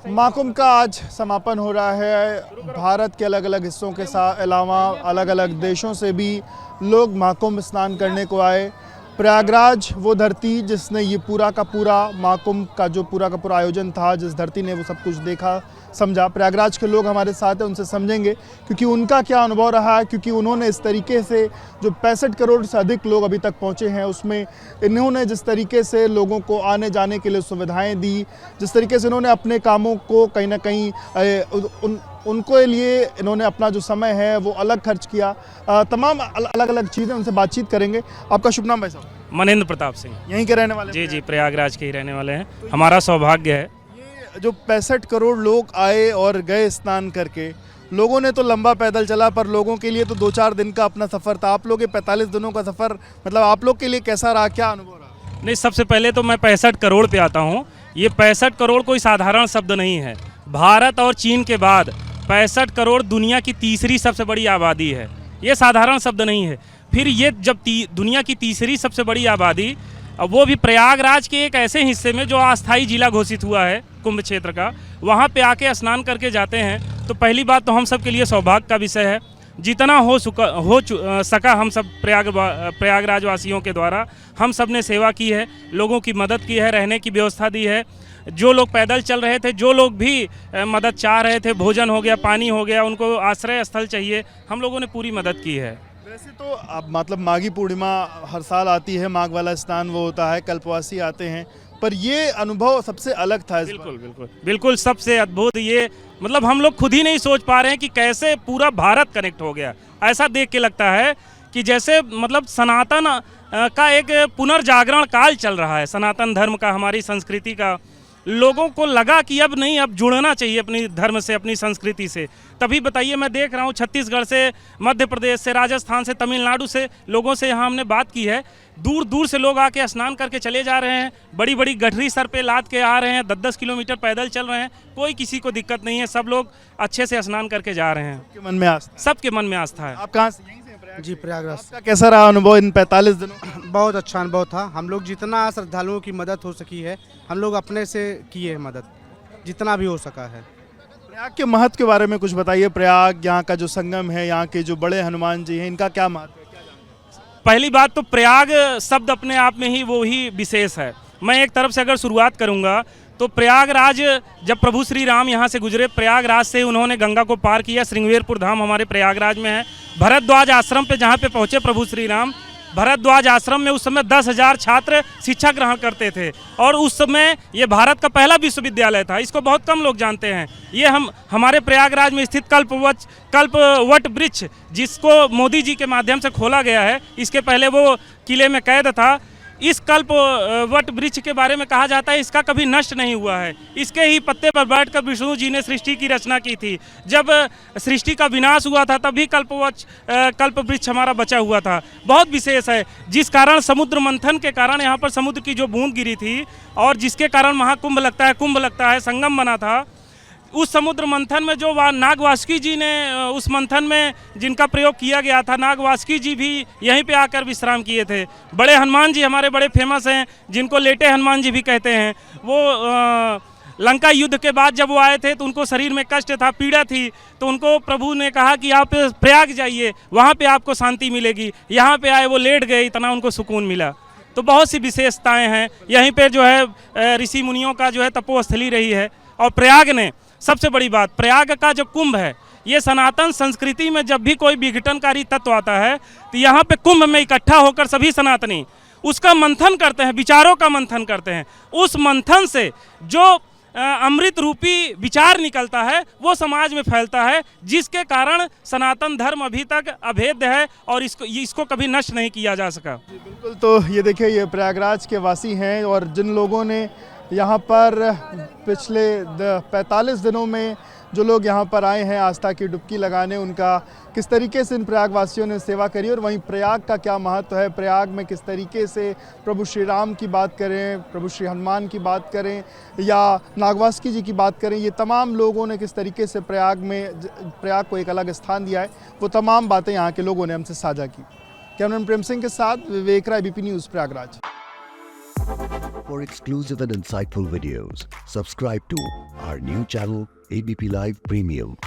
महाकुंभ का आज समापन हो रहा है। भारत के अलग अलग हिस्सों के साथ अलावा अलग अलग देशों से भी लोग महाकुंभ स्नान करने को आए। प्रयागराज वो धरती जिसने ये पूरा का पूरा महाकुंभ का जो पूरा का पूरा आयोजन था, जिस धरती ने वो सब कुछ देखा समझा। प्रयागराज के लोग हमारे साथ हैं, उनसे समझेंगे क्योंकि उनका क्या अनुभव रहा है, क्योंकि उन्होंने इस तरीके से जो 65 करोड़ से अधिक लोग अभी तक पहुंचे हैं, उसमें इन्होंने जिस तरीके से लोगों को आने जाने के लिए सुविधाएं दी, जिस तरीके से इन्होंने अपने कामों को कहीं ना कहीं उनको लिए इन्होंने अपना जो समय है वो अलग खर्च किया। तमाम अलग अलग चीज़ें उनसे बातचीत करेंगे। आपका शुभ नाम भाई साहब? मनेंद्र प्रताप सिंह। यहीं के रहने वाले? जी, प्रयागराज के ही रहने वाले हैं। हमारा सौभाग्य है। ये जो 65 करोड़ लोग आए और गए स्नान करके, लोगों ने तो लंबा पैदल चला, पर लोगों के लिए तो 2-4 दिन का अपना सफ़र था। आप लोग ये 45 दिनों का सफ़र, मतलब आप लोग के लिए कैसा रहा, क्या अनुभव रहा? नहीं, सबसे पहले तो मैं 65 करोड़ पे आता हूँ। ये 65 करोड़ कोई साधारण शब्द नहीं है। भारत और चीन के बाद 65 करोड़ दुनिया की तीसरी सबसे बड़ी आबादी है। ये साधारण शब्द नहीं है। फिर ये जब दुनिया की तीसरी सबसे बड़ी आबादी, वो भी प्रयागराज के एक ऐसे हिस्से में जो अस्थाई जिला घोषित हुआ है कुंभ क्षेत्र का, वहाँ पे आके स्नान करके जाते हैं, तो पहली बात तो हम सब के लिए सौभाग्य का विषय है। जितना हो सका हम सब प्रयागराज वासियों के द्वारा हम सब ने सेवा की है, लोगों की मदद की है, रहने की व्यवस्था दी है। जो लोग पैदल चल रहे थे, जो लोग भी मदद चाह रहे थे, भोजन हो गया, पानी हो गया, उनको आश्रय स्थल चाहिए, हम लोगों ने पूरी मदद की है। वैसे तो अब मतलब माघी पूर्णिमा हर साल आती है, माघ वाला स्नान वो होता है, कल्पवासी आते हैं, पर ये अनुभव सबसे अलग था। बिल्कुल बिल्कुल बिल्कुल, सबसे अद्भुत ये, मतलब हम लोग खुद ही नहीं सोच पा रहे हैं कि कैसे पूरा भारत कनेक्ट हो गया। ऐसा देख के लगता है कि जैसे मतलब सनातन का एक पुनर्जागरण काल चल रहा है, सनातन धर्म का, हमारी संस्कृति का। लोगों को लगा कि अब नहीं, अब जुड़ना चाहिए अपनी धर्म से, अपनी संस्कृति से। तभी बताइए, मैं देख रहा हूँ छत्तीसगढ़ से, मध्य प्रदेश से, राजस्थान से, तमिलनाडु से लोगों से यहाँ हमने बात की है। दूर दूर से लोग आके स्नान करके चले जा रहे हैं, बड़ी बड़ी गठरी सर पे लाद के आ रहे हैं, 10-10 किलोमीटर पैदल चल रहे हैं, कोई किसी को दिक्कत नहीं है, सब लोग अच्छे से स्नान करके जा रहे हैं। सबके मन में आस्था? सबके मन में आस्था है। आप कहाँ से? यहीं से? जी, प्रयागराज। आपका कैसा रहा अनुभव इन 45 दिनों? बहुत अच्छा अनुभव था। हम लोग जितना श्रद्धालुओं की मदद हो सकी है, हम लोग अपने से किए हैं मदद, जितना भी हो सका है। प्रयाग के महत्व के बारे में कुछ बताइए। प्रयाग यहाँ का जो संगम है, यहाँ के जो बड़े हनुमान जी हैं, इनका क्या महत्व है, क्या जानते हैं? पहली बात तो प्रयाग शब्द अपने आप में ही वो ही विशेष है। मैं एक तरफ से अगर शुरुआत करूंगा तो प्रयागराज, जब प्रभु श्री राम यहाँ से गुजरे, प्रयागराज से उन्होंने गंगा को पार किया। श्रृंगेरपुर धाम हमारे प्रयागराज में है। भरद्वाज आश्रम पे जहाँ पे पहुँचे प्रभु श्री राम, भरद्वाज आश्रम में उस समय 10,000 छात्र शिक्षा ग्रहण करते थे, और उस समय ये भारत का पहला विश्वविद्यालय था। इसको बहुत कम लोग जानते हैं। ये हमारे प्रयागराज में स्थित कल्पवट वृक्ष, जिसको मोदी जी के माध्यम से खोला गया है, इसके पहले वो किले में कैद था। इस कल्पवट वृक्ष के बारे में कहा जाता है इसका कभी नष्ट नहीं हुआ है। इसके ही पत्ते पर बैठकर विष्णु जी ने सृष्टि की रचना की थी। जब सृष्टि का विनाश हुआ था, तभी कल्प वृक्ष हमारा बचा हुआ था। बहुत विशेष है, जिस कारण समुद्र मंथन के कारण यहाँ पर समुद्र की जो बूंद गिरी थी, और जिसके कारण महाकुंभ लगता है, कुंभ लगता है, संगम बना था। उस समुद्र मंथन में जो नागवासुकी जी ने, उस मंथन में जिनका प्रयोग किया गया था, नागवासुकी जी भी यहीं पे आकर विश्राम किए थे। बड़े हनुमान जी हमारे बड़े फेमस हैं, जिनको लेटे हनुमान जी भी कहते हैं। वो लंका युद्ध के बाद जब वो आए थे तो उनको शरीर में कष्ट था, पीड़ा थी, तो उनको प्रभु ने कहा कि आप प्रयाग जाइए, वहाँ पे आपको शांति मिलेगी। यहाँ पे आए, वो लेट गए, इतना उनको सुकून मिला। तो बहुत सी विशेषताएँ हैं। यहीं पर जो है ऋषि मुनियों का जो है तपोस्थली रही है। और प्रयाग ने, सबसे बड़ी बात, प्रयाग का जो कुंभ है, ये सनातन संस्कृति में जब भी कोई विघटनकारी तत्व आता है तो यहाँ पे कुंभ में इकट्ठा होकर सभी सनातनी उसका मंथन करते हैं, विचारों का मंथन करते हैं। उस मंथन से जो अमृत रूपी विचार निकलता है, वो समाज में फैलता है, जिसके कारण सनातन धर्म अभी तक अभेद्य है और इसको कभी नष्ट नहीं किया जा सका। बिल्कुल। तो ये देखिए, ये प्रयागराज के वासी हैं, और जिन लोगों ने यहाँ पर पिछले 45 दिनों में जो लोग यहाँ पर आए हैं आस्था की डुबकी लगाने, उनका किस तरीके से इन प्रयागवासियों ने सेवा करी, और वहीं प्रयाग का क्या महत्व है, प्रयाग में किस तरीके से प्रभु श्री राम की बात करें, प्रभु श्री हनुमान की बात करें, या नागवासुकी जी की बात करें, ये तमाम लोगों ने किस तरीके से प्रयाग को एक अलग स्थान दिया है, वो तमाम बातें यहाँ के लोगों ने हमसे साझा की। कैमरामैन प्रेम सिंह के साथ विवेक राय, ABP news, Prayagraj. For exclusive and insightful videos, subscribe to our new channel ABP Live Premium.